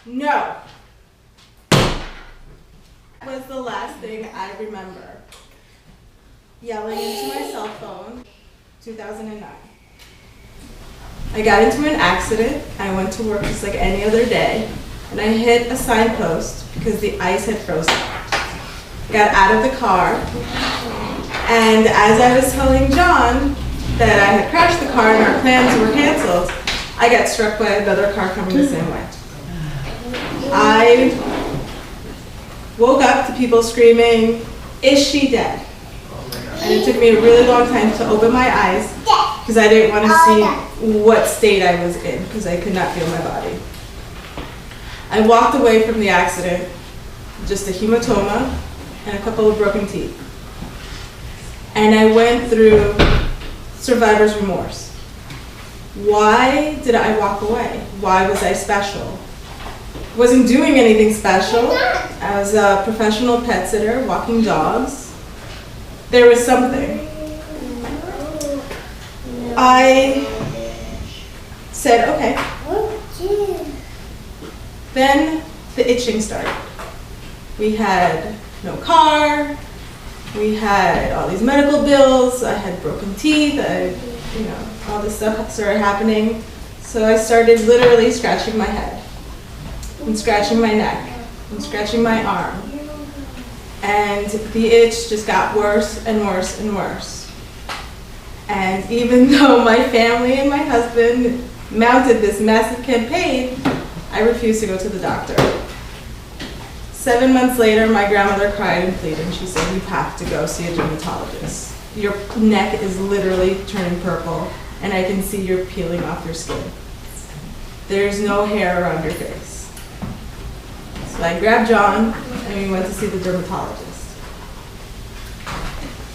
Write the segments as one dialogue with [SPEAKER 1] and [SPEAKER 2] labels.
[SPEAKER 1] No. That was the last thing I remember. Yelling into my cell phone, 2009. I got into an accident. I went to work just like any other day, and I hit a signpost because the ice had frozen. Got out of the car, and as I was telling John that I had crashed the car and our plans were canceled, I got struck by another car coming the same way. I woke up to people screaming, "Is she dead?" And it took me a really long time to open my eyes because I didn't want to see what state I was in because I could not feel my body. I walked away from the accident, just a hematoma and a couple of broken teeth. And I went through survivor's remorse. Why did I walk away? Why was I special? Wasn't doing anything special. I was a professional pet sitter, walking dogs. There was something. I said, okay. Then the itching started. We had no car. We had all these medical bills. I had broken teeth. All this stuff started happening. So I started literally scratching my head and scratching my neck and scratching my arm. And the itch just got worse and worse and worse. And even though my family and my husband mounted this massive campaign, I refused to go to the doctor. 7 months later, my grandmother cried and pleaded, and she said, "You have to go see a dermatologist. Your neck is literally turning purple, and I can see you're peeling off your skin. There's no hair around your face." So I grabbed John, and we went to see the dermatologist.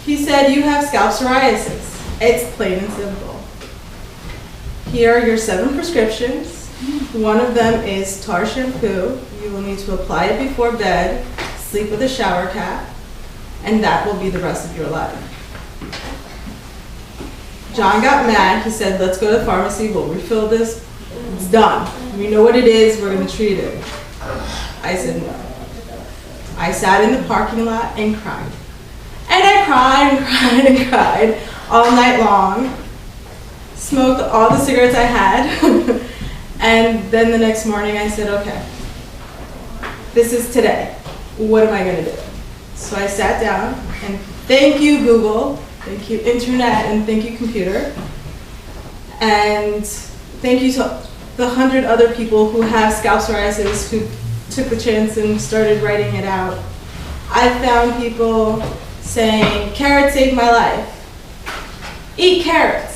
[SPEAKER 1] He said, "You have scalp psoriasis. It's plain and simple. Here are your 7 prescriptions. One of them is tar shampoo. You will need to apply it before bed, sleep with a shower cap, and that will be the rest of your life." John got mad. He said, "Let's go to the pharmacy. We'll refill this. It's done. We know what it is. We're going to treat it." I said no. I sat in the parking lot and cried. And I cried and cried and cried all night long. Smoked all the cigarettes I had. And then the next morning I said, okay, this is today. What am I going to do? So I sat down, and thank you, Google, thank you, Internet, and thank you, computer. And thank you to the 100 other people who have scalp psoriasis who took the chance and started writing it out. I found people saying, "Carrots saved my life. Eat carrots."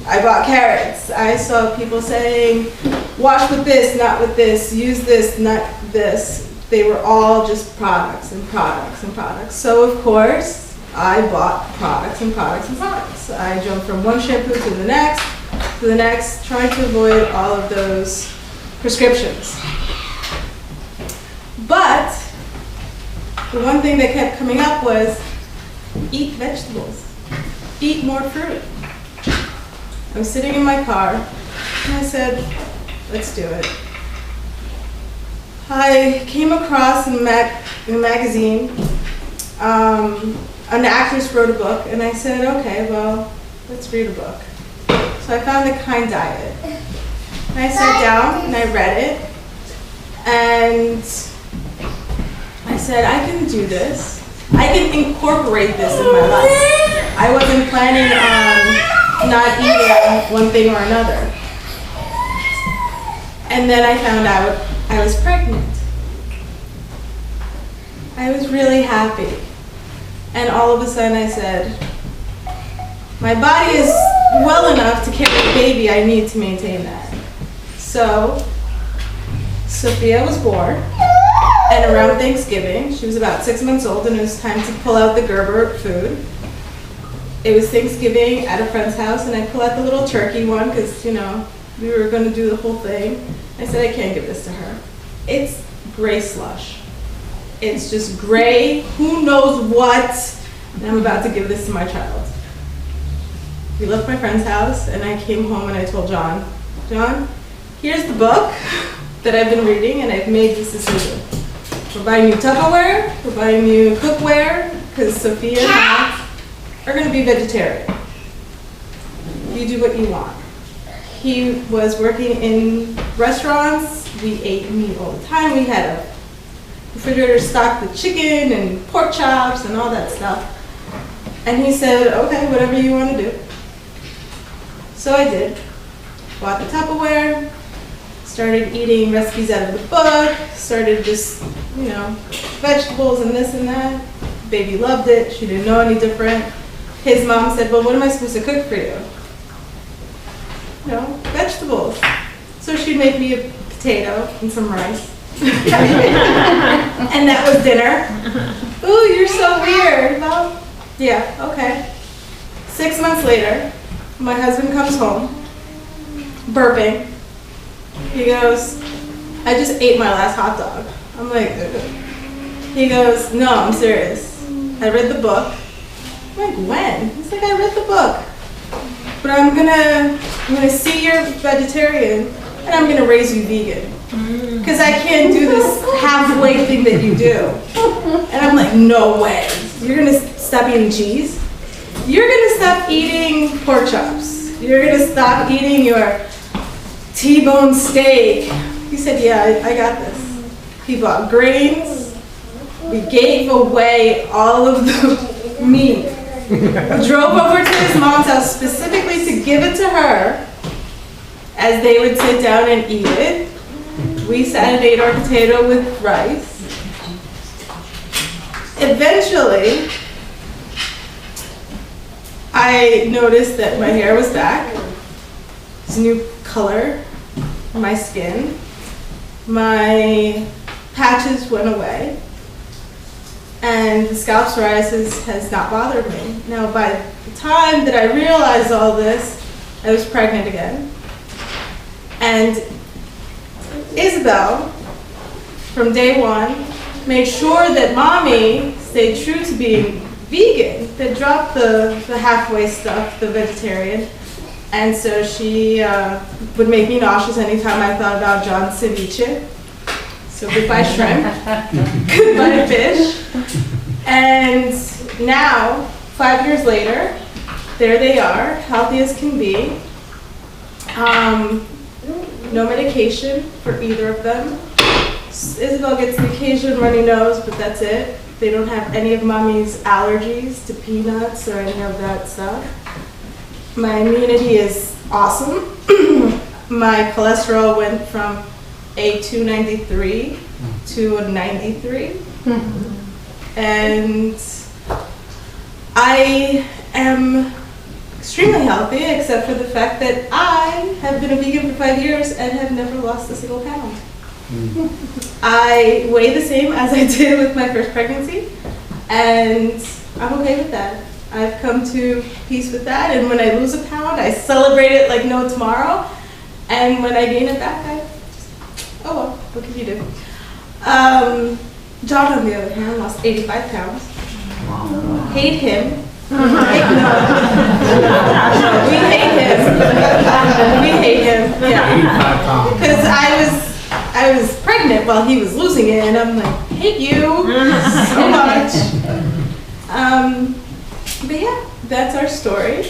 [SPEAKER 1] I bought carrots. I saw people saying, "Wash with this, not with this. Use this, not this." They were all just products and products and products. So of course, I bought products and products and products. I jumped from one shampoo to the next, trying to avoid all of those prescriptions. But the one thing that kept coming up was, eat vegetables, eat more fruit. I was sitting in my car, and I said, let's do it. I came across in a magazine, an actress wrote a book, and I said, okay, well, let's read a book. So I found The Kind Diet. And I sat down and I read it, and I said, I can do this. I can incorporate this in my life. I wasn't planning on not eating one thing or another. And then I found out I was pregnant. I was really happy. And all of a sudden I said, my body is well enough to carry a baby. I need to maintain that. So Sophia was born, and around Thanksgiving, she was about 6 months old, and it was time to pull out the Gerber food. It was Thanksgiving at a friend's house, and I pulled out the little turkey one because, we were going to do the whole thing. I said, I can't give this to her. It's gray slush. It's just gray, who knows what, and I'm about to give this to my child. We left my friend's house, and I came home and I told John, here's the book. that I've been reading, and I've made this decision. We're buying you Tupperware, we're buying you cookware, because Sophia and I are going to be vegetarian. You do what you want. He was working in restaurants. We ate meat all the time. We had a refrigerator stocked with chicken and pork chops and all that stuff. And he said, okay, whatever you want to do. So I did. Bought the Tupperware, started eating recipes out of the book, started just, vegetables and this and that. Baby loved it. She didn't know any different. His mom said, well, what am I supposed to cook for you? Vegetables. So she'd make me a potato and some rice. And that was dinner. Ooh, you're so weird. Well, yeah, okay. 6 months later, my husband comes home, burping. He goes, I just ate my last hot dog. I'm like, ugh. He goes, no, I'm serious. I read the book. I'm like, when? He's like, I read the book. But I'm gonna see you're vegetarian and I'm gonna raise you vegan. Because I can't do this halfway thing that you do. And I'm like, no way. You're gonna stop eating cheese? You're gonna stop eating pork chops. You're gonna stop eating your T-bone steak. He said, yeah, I got this. He bought grains. We gave away all of the meat. Drove over to his mom's house specifically to give it to her as they would sit down and eat it. We sat and ate our potato with rice. Eventually, I noticed that my hair was back. This new color, my skin. My patches went away. And the scalp psoriasis has not bothered me. Now, by the time that I realized all this, I was pregnant again. And Isabel, from day one, made sure that mommy stayed true to being vegan, that dropped the halfway stuff, the vegetarian. And so she would make me nauseous anytime I thought about John's ceviche. So goodbye shrimp, goodbye fish. And now, 5 years later, there they are, healthy as can be. No medication for either of them. Isabel gets the occasional runny nose, but that's it. They don't have any of mommy's allergies to peanuts or any of that stuff. My immunity is awesome. My cholesterol went from a 293 to a 93. And I am extremely healthy, except for the fact that I have been a vegan for 5 years and have never lost a single pound. I weigh the same as I did with my first pregnancy, and I'm okay with that. I've come to peace with that, and when I lose a pound, I celebrate it like no tomorrow, and when I gain it back, oh well, what can you do? John, on the other hand, lost 85 pounds. Hate him. We hate him. Yeah. Because I was pregnant while he was losing it, and I'm like, hate you so much. But yeah, that's our story.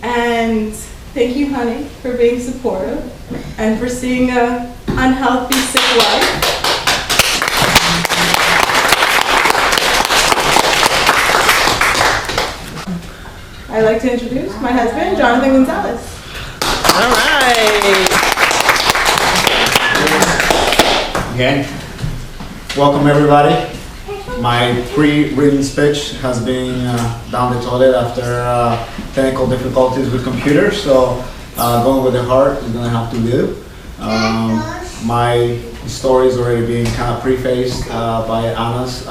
[SPEAKER 1] And thank you, honey, for being supportive and for seeing a unhealthy, sick wife. I'd like to introduce my husband, Jonathan Gonzales.
[SPEAKER 2] All right.
[SPEAKER 3] Again, welcome everybody. My pre-written speech has been down the toilet after technical difficulties with computers, so going with the heart is going to have to do. My story is already being kind of prefaced by Anna's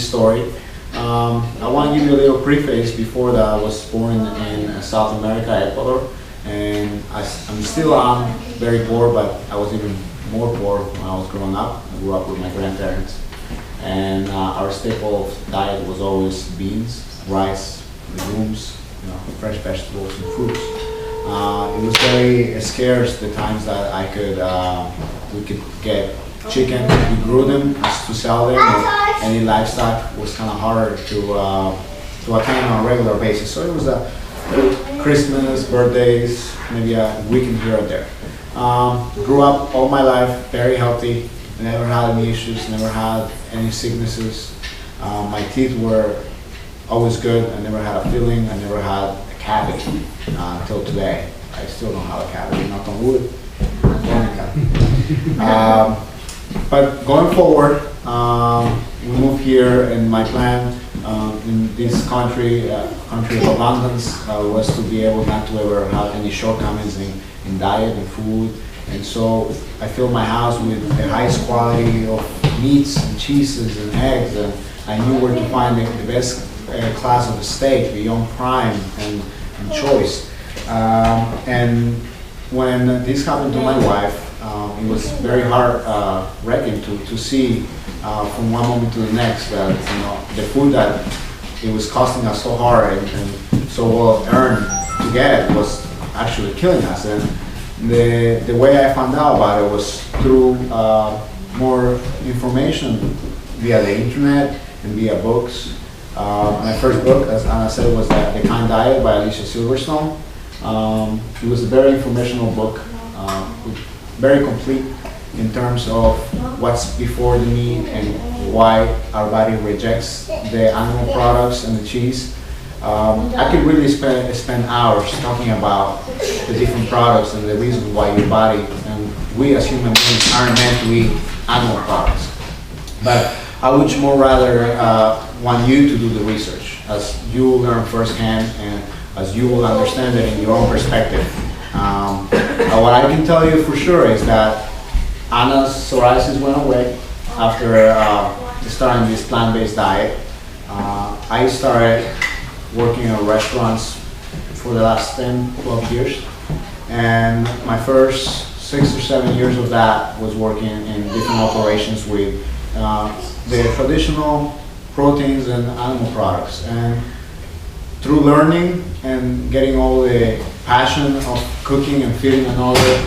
[SPEAKER 3] story. I want to give you a little preface. Before that, I was born in South America, Ecuador, and I'm still very poor, but I was even more poor when I was growing up. I grew up with my grandparents, and our staple diet was always beans, rice, legumes, fresh vegetables and fruits. It was very scarce the times that we could get chicken. We grew them as to sell them. And any livestock was kind of harder to attain on a regular basis. So it was a Christmas, birthdays, maybe a weekend here or there. Grew up all my life very healthy. Never had any issues. Never had any sicknesses. My teeth were always good. I never had a filling. I never had a cavity until today. I still don't have a cavity, knock on wood. But going forward, we moved here, and my plan in this country of abundance, was to be able not to ever have any shortcomings in diet and food. And so I filled my house with the highest quality of meats and cheeses and eggs, and I knew where to find the best class of steak beyond prime and choice. And when this happened to my wife, it was very heart-wrenching to see from one moment to the next that the food that it was costing us so hard and so well earned to get was actually killing us. And the way I found out about it was through more information via the internet and via books. My first book, as Anna said, was The Kind Diet by Alicia Silverstone. It was a very informational book, very complete in terms of what's before the meat and why our body rejects the animal products and the cheese. I could really spend hours talking about the different products and the reason why your body and we as human beings aren't meant to eat animal products. But I would more rather want you to do the research, as you will learn firsthand and as you will understand it in your own perspective. What I can tell you for sure is that Anna's psoriasis went away after starting this plant-based diet. I started working in restaurants for the last 10, 12 years. And my first 6 or 7 years of that was working in different operations with the traditional proteins and animal products. And through learning and getting all the passion of cooking and feeding another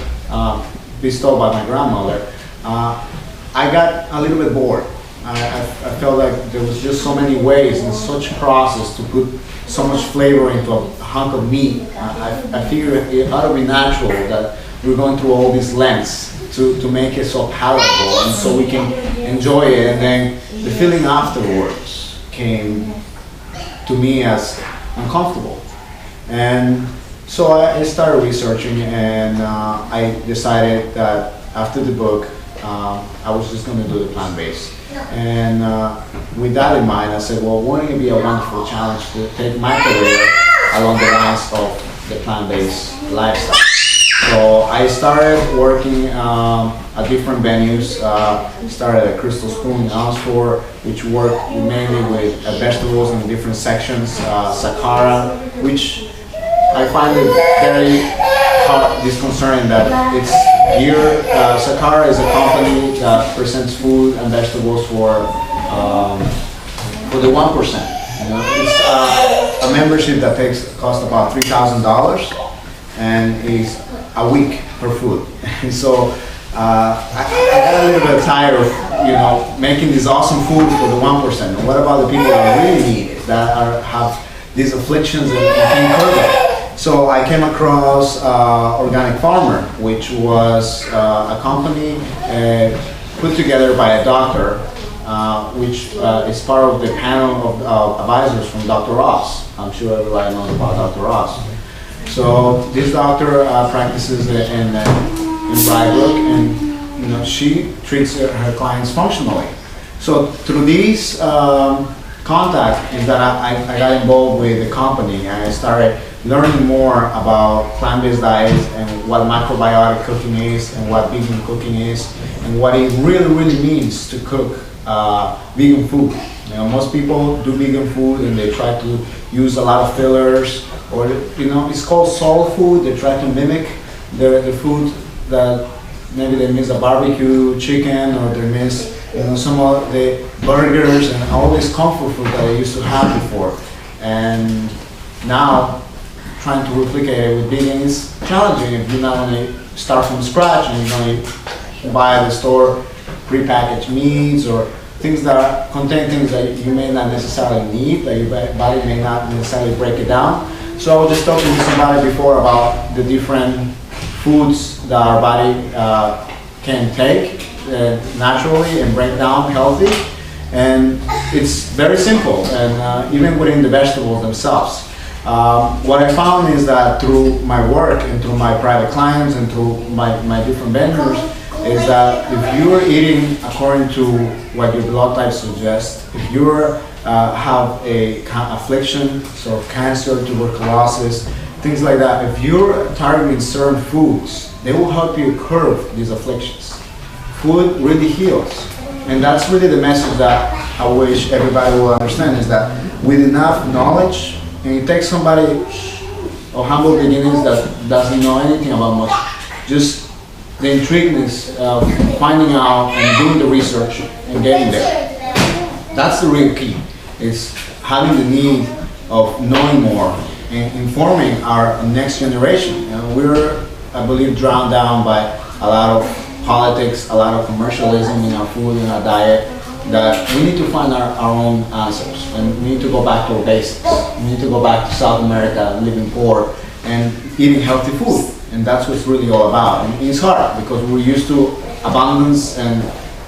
[SPEAKER 3] bestowed by my grandmother, I got a little bit bored. I felt like there was just so many ways and such process to put so much flavor into a hunk of meat. I figured it ought to be natural that we're going through all these lengths to make it so palatable and so we can enjoy it. And then the feeling afterwards came to me as uncomfortable. And so I started researching, and I decided that after the book, I was just going to do the plant-based. And with that in mind, I said, well, wouldn't it be a wonderful challenge to take my career along the lines of the plant-based lifestyle? So I started working at different venues. Started at Crystal Spoon in Oxford, which worked mainly with vegetables in different sections. Sakara, which I find it very disconcerting that it's here. Sakara is a company that presents food and vegetables for the 1%. It's a membership that costs about $3,000 and is a week per food. And so I got a little bit tired of making this awesome food for the 1%. And what about the people that really need it, that have these afflictions and can't curb it? So I came across Organic Farmer, which was a company put together by a doctor, which is part of the panel of advisors from Dr. Ross. I'm sure everybody knows about Dr. Ross. So this doctor practices in Rybrook, and she treats her clients functionally. So through these contacts is that I got involved with the company, and I started learning more about plant-based diets and what macrobiotic cooking is and what vegan cooking is and what it really means to cook vegan food. Most people do vegan food and they try to use a lot of fillers, or it's called soul food. They try to mimic the food that maybe they miss a barbecue chicken, or they miss some of the burgers and all this comfort food that they used to have before. And now trying to replicate it with vegan is challenging if you're not going to start from scratch and you're going to buy at the store prepackaged meats or things that contain things that you may not necessarily need, that your body may not necessarily break it down. So I was just talking to somebody before about the different foods that our body can take naturally and break down healthy. And it's very simple, and even within the vegetables themselves. What I found is that through my work and through my private clients and through my different vendors, is that if you're eating according to what your blood type suggests, if you have a affliction, so cancer, tuberculosis, things like that, if you're targeting certain foods, they will help you curb these afflictions. Food really heals. And that's really the message that I wish everybody will understand, is that with enough knowledge, and it takes somebody of humble beginnings that doesn't know anything about much, just the intrigueness of finding out and doing the research and getting there. That's the real key, is having the need of knowing more and informing our next generation. And we're, I believe, drowned down by a lot of politics, a lot of commercialism in our food and our diet, that we need to find our own answers, and we need to go back to our basics. We need to go back to South America, living poor and eating healthy food, and that's what it's really all about. And it's hard because we're used to abundance and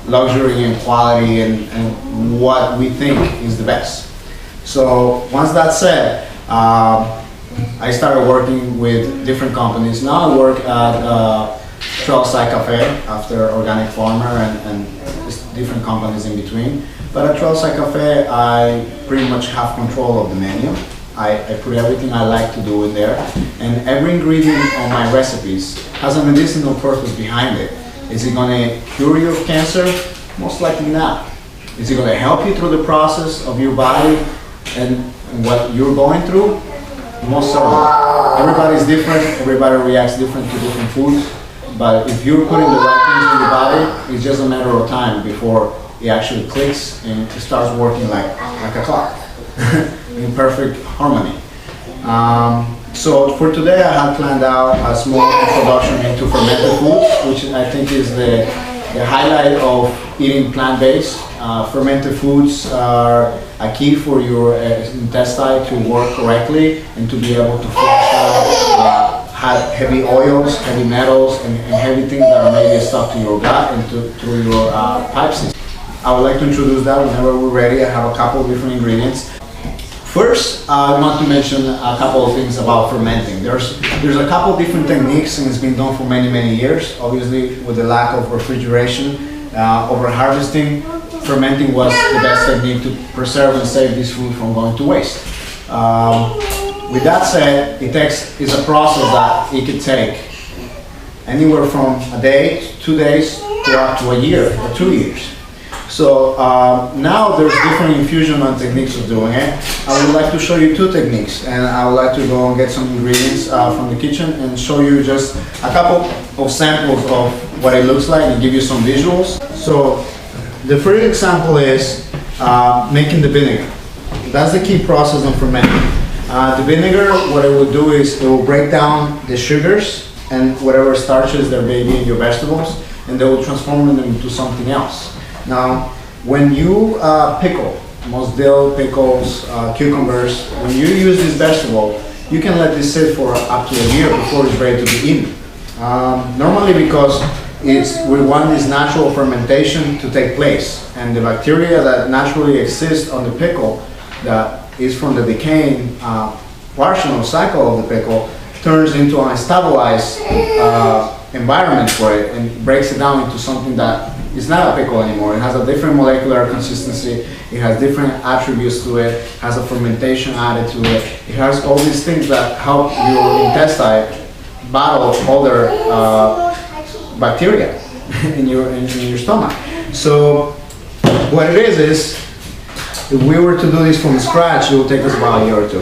[SPEAKER 3] luxury and quality and what we think is the best. So once that's said, I started working with different companies. Now I work at Trailside Cafe after Organic Farmer and just different companies in between. But at Trailside Cafe, I pretty much have control of the menu. I put everything I like to do in there, and every ingredient on my recipes has a medicinal purpose behind it. Is it going to cure you of cancer? Most likely not. Is it going to help you through the process of your body and what you're going through? Most certainly. Everybody's different. Everybody reacts different to different foods. But if you're putting the right things in your body, it's just a matter of time before it actually clicks and it starts working like a clock in perfect harmony. So for today, I had planned out a small introduction into fermented foods, which I think is the highlight of eating plant-based. Fermented foods are a key for your intestine to work correctly and to be able to flush out heavy oils, heavy metals, and heavy things that are maybe stuck to your gut and through your pipe system. I would like to introduce that whenever we're ready. I have a couple of different ingredients. First, I want to mention a couple of things about fermenting. There's a couple of different techniques, and it's been done for many years. Obviously, with the lack of refrigeration, over harvesting, fermenting was the best technique to preserve and save this food from going to waste. With that said, it's a process that it could take anywhere from a day, 2 days, to up to a year or 2 years. So now there's different infusion and techniques of doing it. I would like to show you two techniques, and I would like to go and get some ingredients from the kitchen and show you just a couple of samples of what it looks like and give you some visuals. So the first example is making the vinegar. That's the key process of fermenting. The vinegar, what it will do is it will break down the sugars and whatever starches there may be in your vegetables, and they will transform them into something else. Now, when you pickle, most dill, pickles, cucumbers, when you use this vegetable, you can let this sit for up to a year before it's ready to be eaten. Normally because we want this natural fermentation to take place, and the bacteria that naturally exist on the pickle that is from the decaying portion or cycle of the pickle turns into an stabilized environment for it and breaks it down into something that is not a pickle anymore. It has a different molecular consistency, it has different attributes to it, has a fermentation added to it. It has all these things that help your intestine battle other bacteria in your stomach. So what it is if we were to do this from scratch, it will take us about a year or two.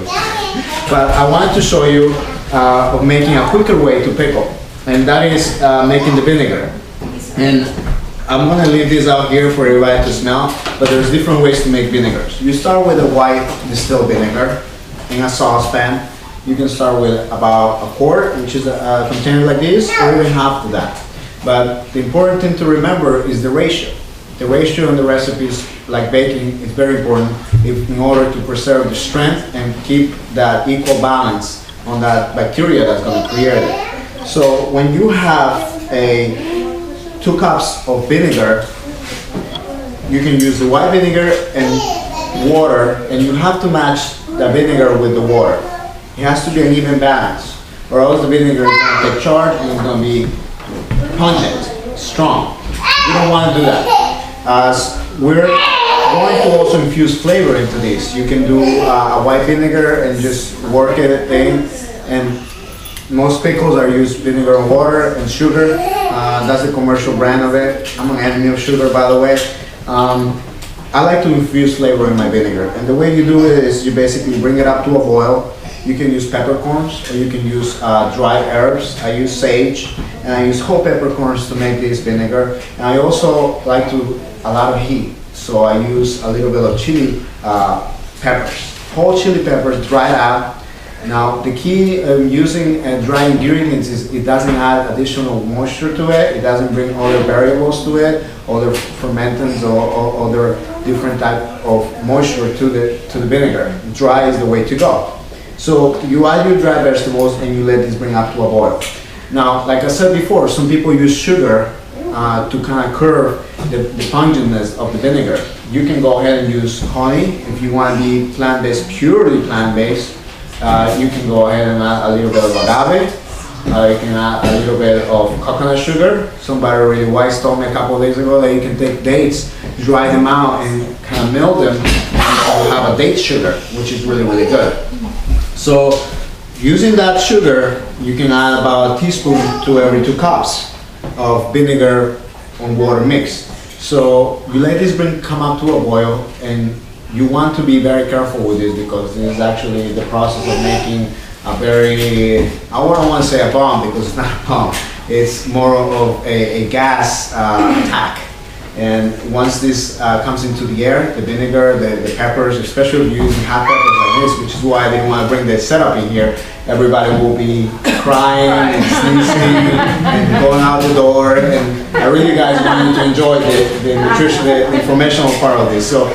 [SPEAKER 3] But I wanted to show you of making a quicker way to pickle, and that is making the vinegar. And I'm going to leave this out here for everybody to smell, but there's different ways to make vinegars. You start with a white distilled vinegar in a saucepan. you can start with about a quart, which is a container like this, or even half of that. But the important thing to remember is the ratio. The ratio in the recipes, like baking, is very important in order to preserve the strength and keep that equal balance on that bacteria that's going to create it. So when you have 2 cups of vinegar, you can use the white vinegar and water, and you have to match the vinegar with the water. It has to be an even balance, or else the vinegar is going to take charge and it's going to be pungent, strong. You don't want to do that. As we're going to also infuse flavor into this, you can do a white vinegar and just work it in. And most pickles are used vinegar and water and sugar. That's the commercial brand of it. I'm an enemy of sugar, by the way. I like to infuse flavor in my vinegar, and the way you do it is you basically bring it up to a boil. You can use peppercorns, or you can use dried herbs. I use sage, and I use whole peppercorns to make this vinegar. And I also like a lot of heat, so I use a little bit of chili peppers, whole chili peppers dried out. Now the key using dry ingredients is it doesn't add additional moisture to it. It doesn't bring other variables to it, other fermentants or other different type of moisture to the vinegar. Dry is the way to go. So you add your dry vegetables and you let this bring up to a boil. Now, like I said before, some people use sugar to kind of curb the pungentness of the vinegar. You can go ahead and use honey if you want to be plant-based, purely plant-based. You can go ahead and add a little bit of agave. You can add a little bit of coconut sugar. Somebody really wise told me a couple of days ago that you can take dates, dry them out, and kind of mill them, and you'll have a date sugar, which is really, really good. So using that sugar, you can add about a teaspoon to every 2 cups of vinegar and water mix. So you let this come up to a boil, and you want to be very careful with this because this is actually the process of making a very, I don't want to say a bomb because it's not a bomb, it's more of a gas attack. And once this comes into the air, the vinegar, the peppers, especially if you're using hot peppers like this, which is why I didn't want to bring the setup in here, everybody will be crying and sneezing and going out the door. And I really guys want you to enjoy the nutrition, the informational part of this. So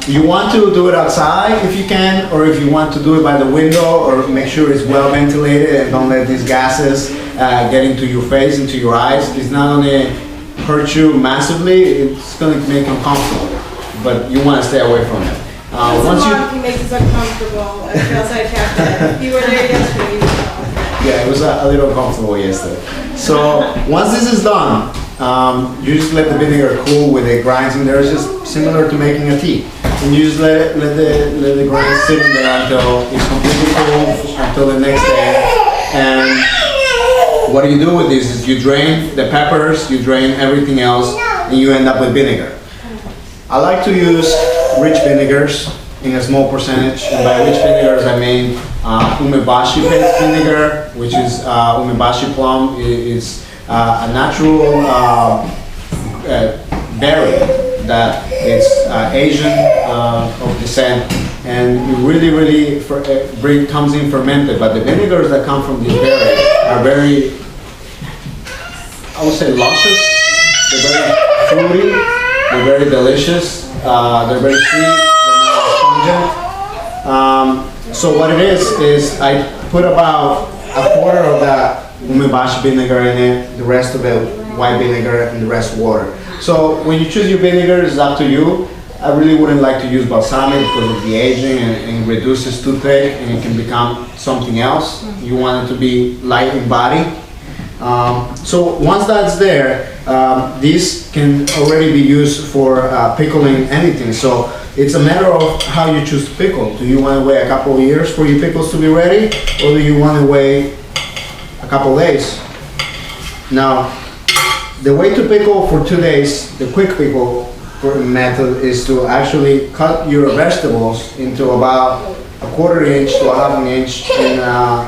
[SPEAKER 3] you want to do it outside if you can, or if you want to do it by the window, or make sure it's well ventilated and don't let these gases get into your face, into your eyes. It's not only hurt you massively, it's going to make you uncomfortable, but you want to stay away from it.
[SPEAKER 1] Once he makes us uncomfortable at the outside cafe. You were there yesterday, you know.
[SPEAKER 3] Yeah, it was a little uncomfortable yesterday. So once this is done, you just let the vinegar cool with the grinds in there. It's just similar to making a tea. And you just let the grinds sit in there until it's completely cool, until the next day. And what do you do with this is you drain the peppers, you drain everything else, and you end up with vinegar. I like to use rich vinegars in a small percentage, and by rich vinegars I mean umeboshi-based vinegar, which is umeboshi plum. It's a natural berry that is Asian of descent, and it really comes in fermented. But the vinegars that come from this berry are very, I would say, luscious. They're very fruity. They're very delicious. They're very sweet. They're not astringent. So what it is I put about a quarter of that umeboshi vinegar in it, the rest of it white vinegar, and the rest water. So when you choose your vinegar, it's up to you. I really wouldn't like to use balsamic because of the aging, and it reduces too thick and it can become something else. You want it to be light in body. So once that's there, this can already be used for pickling anything. So it's a matter of how you choose to pickle. Do you want to wait a couple of years for your pickles to be ready, or do you want to wait a couple of days? Now, the way to pickle for 2 days, the quick pickle method, is to actually cut your vegetables into about a 1/4 inch to a 1/2 inch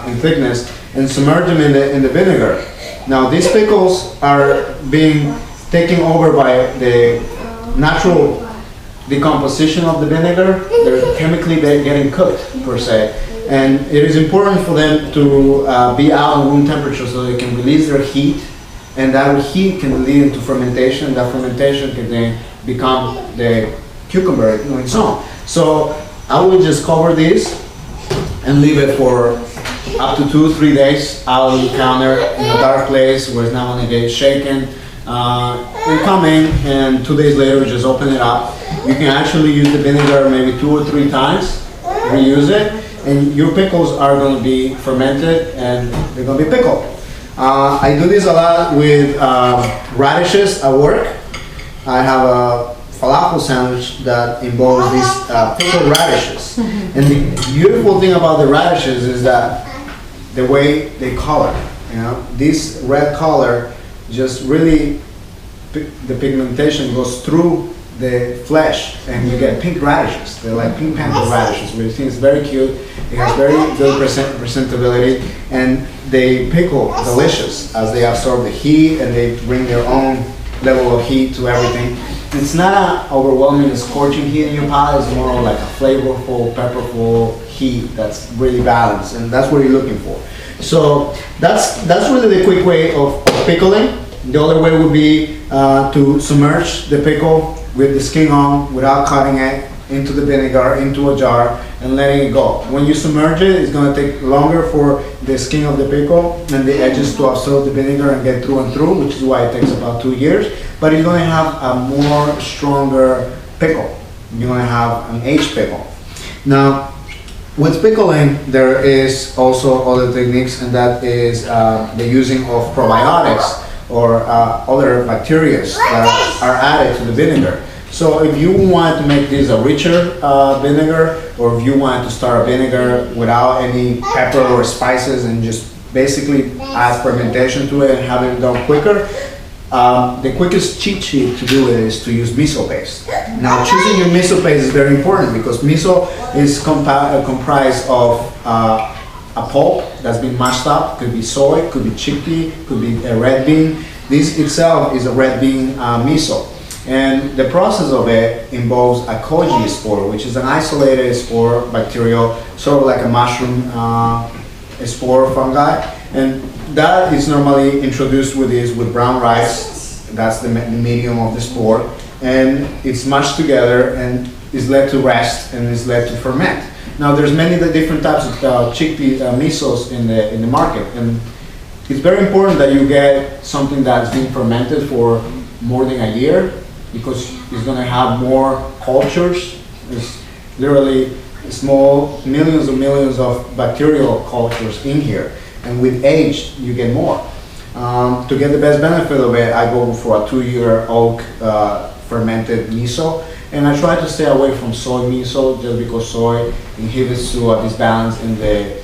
[SPEAKER 3] in thickness and submerge them in the vinegar. Now these pickles are being taken over by the natural decomposition of the vinegar. They're chemically getting cooked per se, And it is important for them to be out in room temperature so they can release their heat, and that heat can lead into fermentation. That fermentation can then become the cucumber on its own. So I will just cover this and leave it for up to 2-3 days out on the counter in a dark place where it's not going to get shaken. And come in, and 2 days later just open it up. You can actually use the vinegar maybe 2 or 3 times, reuse it, and your pickles are going to be fermented and they're going to be pickled. I do this a lot with radishes at work. I have a falafel sandwich that involves these pickled radishes. And the beautiful thing about the radishes is that the way they color, this red color just really, the pigmentation goes through the flesh and you get pink radishes. They're like pink panther radishes, which I think is very cute. It has very good presentability, and they pickle delicious as they absorb the heat and they bring their own level of heat to everything. It's not an overwhelming scorching heat in your palate, it's more like a flavorful, pepperful heat that's really balanced, and that's what you're looking for. So that's really the quick way of pickling. The other way would be to submerge the pickle with the skin on without cutting it into the vinegar, into a jar, and letting it go. When you submerge it, it's going to take longer for the skin of the pickle and the edges to absorb the vinegar and get through and through, which is why it takes about 2 years. But you're going to have a more stronger pickle. You're going to have an aged pickle. Now, with pickling, there is also other techniques, and that is the using of probiotics or other bacteria that are added to the vinegar. So if you want to make this a richer vinegar, or if you want to start a vinegar without any pepper or spices and just basically add fermentation to it and have it done quicker, the quickest cheat sheet to do it is to use miso paste. Now, choosing your miso paste is very important because miso is comprised of a pulp that's been mashed up. Could be soy, could be chickpea, could be a red bean. This itself is a red bean miso. And the process of it involves a koji spore, which is an isolated spore bacterial, sort of like a mushroom spore fungi. And that is normally introduced with brown rice. That's the medium of the spore. And it's mashed together and is led to rest and is led to ferment. Now there's many different types of chickpea misos in the market. And it's very important that you get something that's been fermented for more than a year, because it's going to have more cultures. There's literally small millions of bacterial cultures in here, and with age you get more. To get the best benefit of it, I go for a 2-year oak fermented miso, and I try to stay away from soy miso just because soy inhibits to a disbalance in the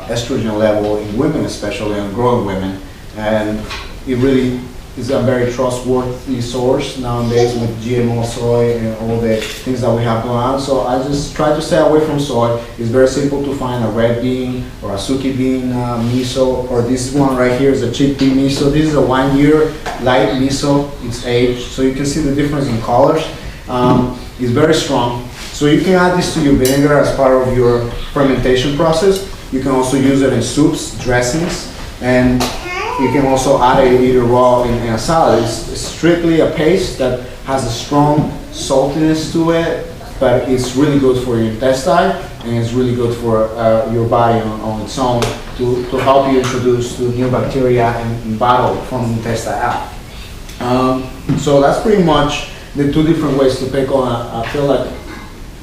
[SPEAKER 3] estrogen level in women, especially in growing women, and it really is a very trustworthy source nowadays with GMO soy and all the things that we have going on. So I just try to stay away from soy. It's very simple to find a red bean or a suki bean miso, or this one right here is a chickpea miso. This is a 1-year light miso. It's aged, so you can see the difference in colors. It's very strong. So you can add this to your vinegar as part of your fermentation process. You can also use it in soups, dressings, and you can also add it either raw in a salad. It's strictly a paste that has a strong saltiness to it, but it's really good for your intestine, and it's really good for your body on its own to help you introduce to new bacteria and battle from the intestine out. So that's pretty much the 2 different ways to pickle. I feel like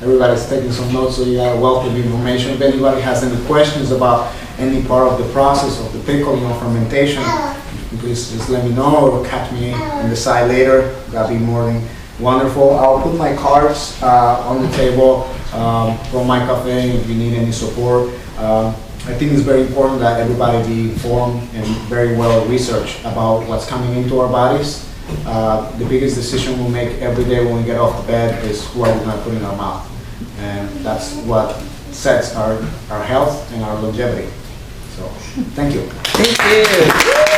[SPEAKER 3] everybody's taking some notes, so you got a wealth of information. If anybody has any questions about any part of the process of the pickling or fermentation, please just let me know or catch me in the side later. That'd be more than wonderful. I'll put my cards on the table from my cafe if you need any support. I think it's very important that everybody be informed and very well researched about what's coming into our bodies. The biggest decision we'll make every day when we get off the bed is what we're going to put in our mouth. And that's what sets our health and our longevity. So, thank you.
[SPEAKER 2] Thank you.